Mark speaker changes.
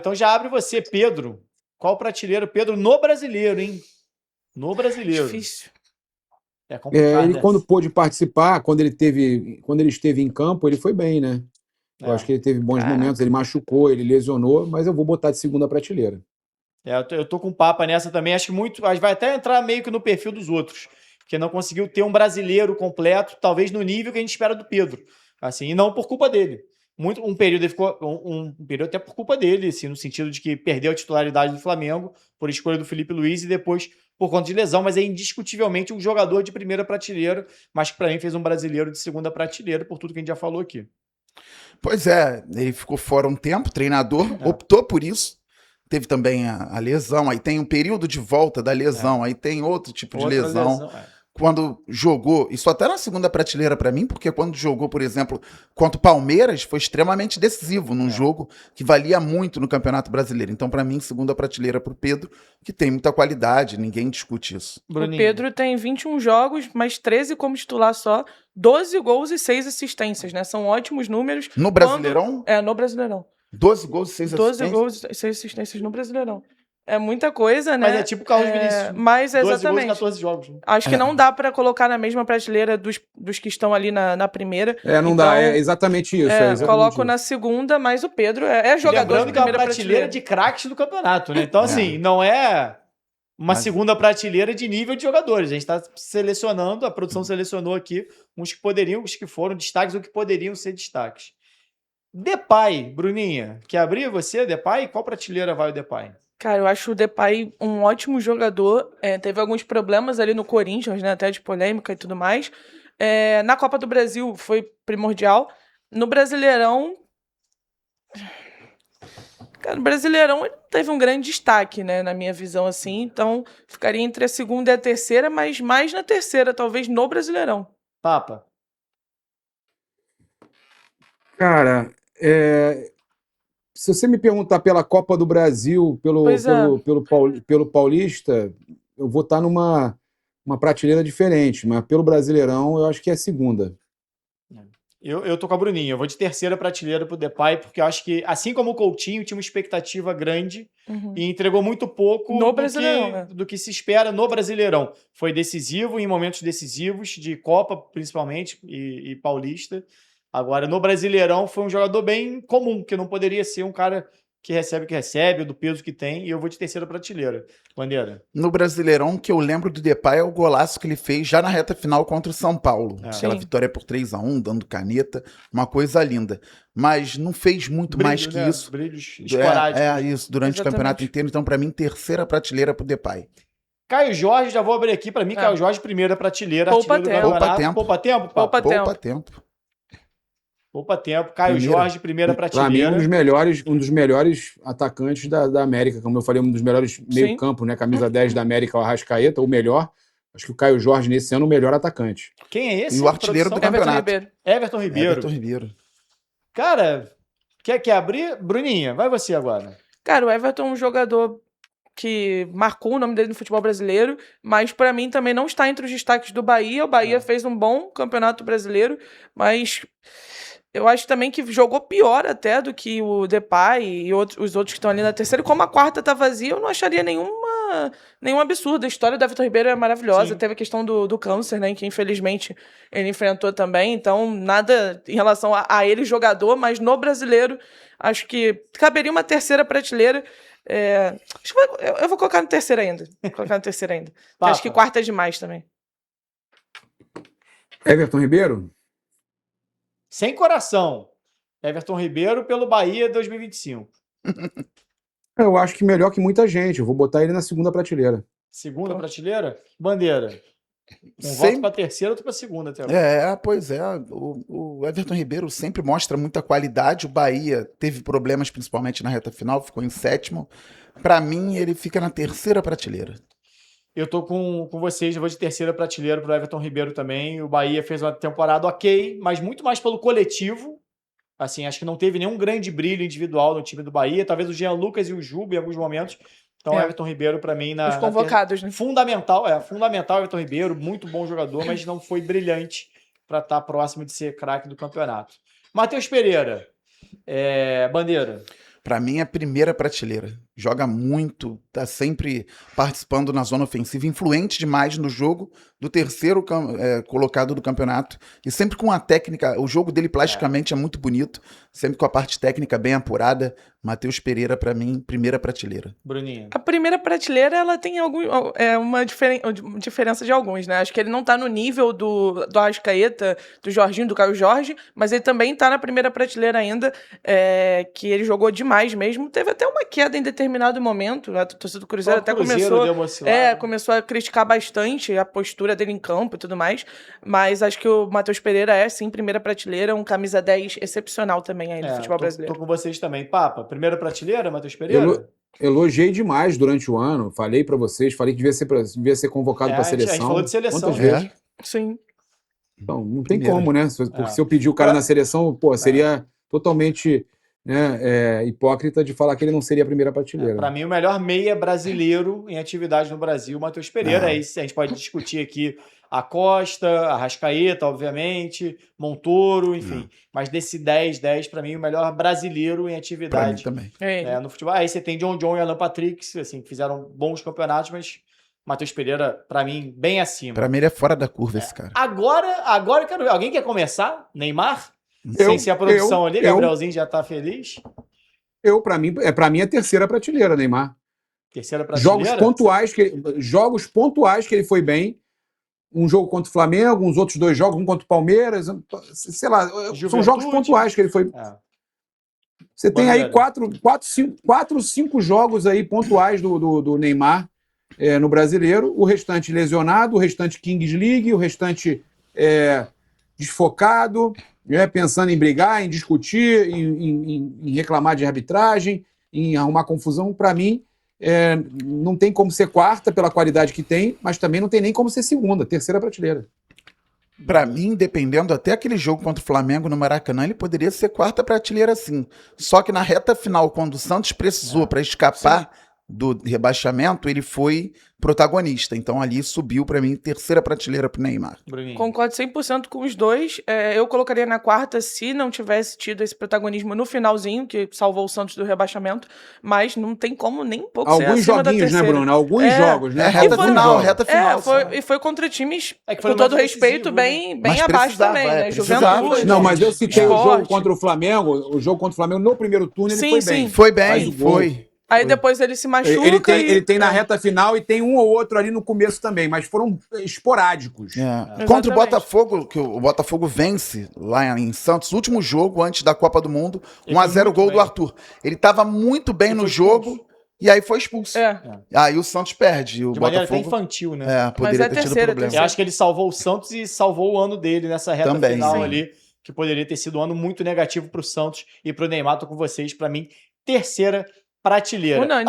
Speaker 1: Então já abre você, Pedro. Qual prateleira? Pedro no brasileiro, hein? No brasileiro.
Speaker 2: Difícil.
Speaker 1: É complicado,
Speaker 3: Ele,
Speaker 1: né?
Speaker 3: quando pôde participar, quando ele esteve em campo, ele foi bem, né? Eu acho que ele teve bons momentos, ele machucou, ele lesionou, mas eu vou botar de segunda prateleira.
Speaker 1: Eu tô com papa nessa também. Acho que vai até entrar meio que no perfil dos outros, porque não conseguiu ter um brasileiro completo, talvez no nível que a gente espera do Pedro. Assim, e não por culpa dele. Um período ele ficou um período até por culpa dele, assim, no sentido de que perdeu a titularidade do Flamengo por escolha do Felipe Luiz e depois por conta de lesão, mas é indiscutivelmente um jogador de primeira prateleira, mas que para mim fez um brasileiro de segunda prateleira por tudo que a gente já falou aqui.
Speaker 4: Pois é, ele ficou fora um tempo, treinador optou por isso. Teve também a lesão, aí tem um período de volta da lesão, aí tem outro tipo de lesão. Quando jogou, isso até na segunda prateleira para mim, porque quando jogou, por exemplo, contra o Palmeiras, foi extremamente decisivo num jogo que valia muito no Campeonato Brasileiro. Então, para mim, segunda prateleira pro Pedro, que tem muita qualidade, ninguém discute isso.
Speaker 2: Bruninho. O Pedro tem 21 jogos, mas 13 como titular só, 12 gols e 6 assistências, né? São ótimos números.
Speaker 4: No Brasileirão?
Speaker 2: No Brasileirão.
Speaker 4: 12 gols e 6 assistências?
Speaker 2: 12 gols e 6 assistências no Brasileirão. É muita coisa, né?
Speaker 1: Mas é tipo o Carlos Vinícius.
Speaker 2: Mas
Speaker 1: 12
Speaker 2: exatamente.
Speaker 1: gols e 14 jogos. Né?
Speaker 2: Acho que não dá para colocar na mesma prateleira dos que estão ali na primeira.
Speaker 3: Não dá, é exatamente isso.
Speaker 2: Coloco na segunda, mas o Pedro é jogador de primeira
Speaker 1: prateleira de craques do campeonato, né? Então, assim, não é uma segunda prateleira de nível de jogadores. A gente está selecionando, a produção selecionou aqui uns que poderiam, os que foram destaques ou que poderiam ser destaques. Depay, Bruninha, quer abrir você, Depay? Qual prateleira vai o Depay?
Speaker 2: Cara, eu acho o Depay um ótimo jogador. Teve alguns problemas ali no Corinthians, né? Até de polêmica e tudo mais. Na Copa do Brasil foi primordial. No Brasileirão... Cara, no Brasileirão ele não teve um grande destaque, né? Na minha visão, assim. Então, ficaria entre a segunda e a terceira, mas mais na terceira, talvez no Brasileirão.
Speaker 1: Papa.
Speaker 3: Cara, se você me perguntar pela Copa do Brasil, pelo Paulista, eu vou estar numa prateleira diferente, mas pelo Brasileirão eu acho que é a segunda.
Speaker 1: Eu tô com a Bruninha, eu vou de terceira prateleira pro Depay, porque eu acho que, assim como o Coutinho, tinha uma expectativa grande e entregou muito pouco do que se espera no Brasileirão. Foi decisivo em momentos decisivos, de Copa principalmente, e Paulista. Agora, no Brasileirão, foi um jogador bem comum, que não poderia ser um cara que recebe o que recebe, do peso que tem, e eu vou de terceira prateleira. Bandeira.
Speaker 4: No Brasileirão, o que eu lembro do Depay é o golaço que ele fez já na reta final contra o São Paulo. Aquela vitória por 3-1, dando caneta, uma coisa linda. Mas não fez muito mais que isso.
Speaker 1: Brilhos esporádicos.
Speaker 4: Isso, durante o campeonato inteiro. Então, para mim, terceira prateleira pro Depay.
Speaker 1: Caio Jorge, já vou abrir aqui. Para mim, Caio Jorge, primeira prateleira.
Speaker 2: Poupa tempo.
Speaker 4: Poupa tempo?
Speaker 2: Poupa tempo.
Speaker 1: Poupa tempo. Caio Jorge, primeira prateleira.
Speaker 3: Para mim, um dos melhores atacantes da América. Como eu falei, um dos melhores meio-campo, né? Camisa 10 da América, o Arrascaeta, o melhor. Acho que o Caio Jorge, nesse ano, é o melhor atacante.
Speaker 1: Quem é esse?
Speaker 4: E o artilheiro do campeonato.
Speaker 1: Everton Ribeiro. Cara, quer abrir? Bruninha, vai você agora.
Speaker 2: Cara, o Everton é um jogador que marcou o nome dele no futebol brasileiro, mas para mim também não está entre os destaques do Bahia. O Bahia fez um bom campeonato brasileiro, mas eu acho também que jogou pior até do que o Depay e os outros que estão ali na terceira. E como a quarta tá vazia, eu não acharia nenhum absurdo. A história do Everton Ribeiro é maravilhosa. Sim. Teve a questão do câncer, né, que infelizmente ele enfrentou também. Então, nada em relação a ele, jogador, mas no brasileiro, acho que caberia uma terceira prateleira. Eu vou colocar no terceiro ainda. Acho que quarta é demais também.
Speaker 3: Everton Ribeiro?
Speaker 1: Sem coração. Everton Ribeiro pelo Bahia 2025.
Speaker 3: Eu acho que melhor que muita gente. Eu vou botar ele na segunda prateleira.
Speaker 1: Segunda prateleira? Bandeira. Voto para terceira, outro para segunda. Até
Speaker 4: agora. Pois é. O Everton Ribeiro sempre mostra muita qualidade. O Bahia teve problemas, principalmente na reta final, ficou em sétimo. Para mim, ele fica na terceira prateleira.
Speaker 1: Eu tô com vocês, eu vou de terceira prateleira pro Everton Ribeiro também. O Bahia fez uma temporada ok, mas muito mais pelo coletivo. Assim, acho que não teve nenhum grande brilho individual no time do Bahia. Talvez o Jean Lucas e o Juba em alguns momentos. Então, o Everton Ribeiro, para mim,
Speaker 2: os convocados, né?
Speaker 1: Fundamental Everton Ribeiro, muito bom jogador, mas não foi brilhante para estar próximo de ser craque do campeonato. Matheus Pereira, Bandeira.
Speaker 4: Pra mim é primeira prateleira. Joga muito, tá sempre participando na zona ofensiva, influente demais no jogo do terceiro colocado do campeonato. E sempre com a técnica, o jogo dele plasticamente é muito bonito, sempre com a parte técnica bem apurada. Matheus Pereira, pra mim, primeira prateleira.
Speaker 1: Bruninho.
Speaker 2: A primeira prateleira, ela tem uma diferença de alguns, né? Acho que ele não tá no nível do Arrascaeta, do Jorginho, do Caio Jorge, mas ele também tá na primeira prateleira ainda, que ele jogou demais mesmo. Teve até uma queda em determinado momento, a torcida do Cruzeiro até começou a criticar bastante a postura dele em campo e tudo mais, mas acho que o Matheus Pereira é, sim, primeira prateleira, um camisa 10 excepcional também aí no futebol brasileiro.
Speaker 1: Tô com vocês também. Papa, primeira prateleira, Matheus Pereira?
Speaker 3: Elogiei demais durante o ano, falei pra vocês, falei que devia ser convocado pra seleção.
Speaker 1: A gente falou de seleção.
Speaker 3: Quantas vezes?
Speaker 2: Sim.
Speaker 3: Então, não tem como, né? Se eu pedir o cara na seleção, seria totalmente hipócrita de falar que ele não seria a primeira prateleira.
Speaker 1: Para mim, o melhor meia brasileiro em atividade no Brasil, o Matheus Pereira. Aí a gente pode discutir aqui a Costa, a Arrascaeta, obviamente, Montoro, enfim. Mas desse 10, para mim, o melhor brasileiro em atividade
Speaker 4: também.
Speaker 1: No futebol. Aí você tem John e Alan Patrick, assim, que fizeram bons campeonatos, mas Matheus Pereira, para mim, bem acima.
Speaker 4: Para mim, ele é fora da curva, esse cara.
Speaker 1: Agora eu quero ver. Alguém quer começar? Neymar? Sem ser a produção ali, Gabrielzinho já tá feliz.
Speaker 3: Para mim, é terceira prateleira, Neymar.
Speaker 1: Terceira prateleira?
Speaker 3: Jogos pontuais que ele foi bem. Um jogo contra o Flamengo, uns outros 2 jogos, um contra o Palmeiras, sei lá, são jogos pontuais que ele foi. Você tem aí 4, 5 jogos aí pontuais do Neymar no Brasileiro, o restante lesionado, o restante Kings League, o restante desfocado, pensando em brigar, em discutir, em reclamar de arbitragem, em arrumar confusão. Para mim, não tem como ser quarta pela qualidade que tem, mas também não tem nem como ser segunda, terceira prateleira.
Speaker 4: Pra mim, dependendo, até aquele jogo contra o Flamengo no Maracanã, ele poderia ser quarta prateleira sim. Só que na reta final, quando o Santos precisou para escapar do rebaixamento, ele foi protagonista. Então ali subiu pra mim terceira prateleira pro Neymar.
Speaker 1: Bruninho.
Speaker 2: Concordo 100% com os dois. Eu colocaria na quarta se não tivesse tido esse protagonismo no finalzinho, que salvou o Santos do rebaixamento, mas não tem como nem um pouco ser acima da terceira.
Speaker 3: Alguns joguinhos, né, Bruno? Alguns jogos, né?
Speaker 4: Reta final.
Speaker 2: E foi contra times, com todo respeito, bem abaixo também, né?
Speaker 4: Juventude.
Speaker 3: Não, mas eu citei o jogo contra o Flamengo, no primeiro turno ele foi bem.
Speaker 4: Foi bem, foi.
Speaker 2: Aí depois ele se machuca.
Speaker 3: Ele tem na reta final e tem um ou outro ali no começo também, mas foram esporádicos.
Speaker 4: Contra o Botafogo, que o Botafogo vence lá em Santos, último jogo antes da Copa do Mundo, 1-0 gol do Arthur. Ele estava muito bem no jogo e aí foi expulso. Aí o Santos perde. O
Speaker 1: de
Speaker 4: Botafogo,
Speaker 1: maneira até infantil, né?
Speaker 4: Poderia ter tido problema.
Speaker 1: Eu acho que ele salvou o Santos e salvou o ano dele nessa reta final ali, que poderia ter sido um ano muito negativo para o Santos e para o Neymar. Tô com vocês, para mim, terceira prateleira.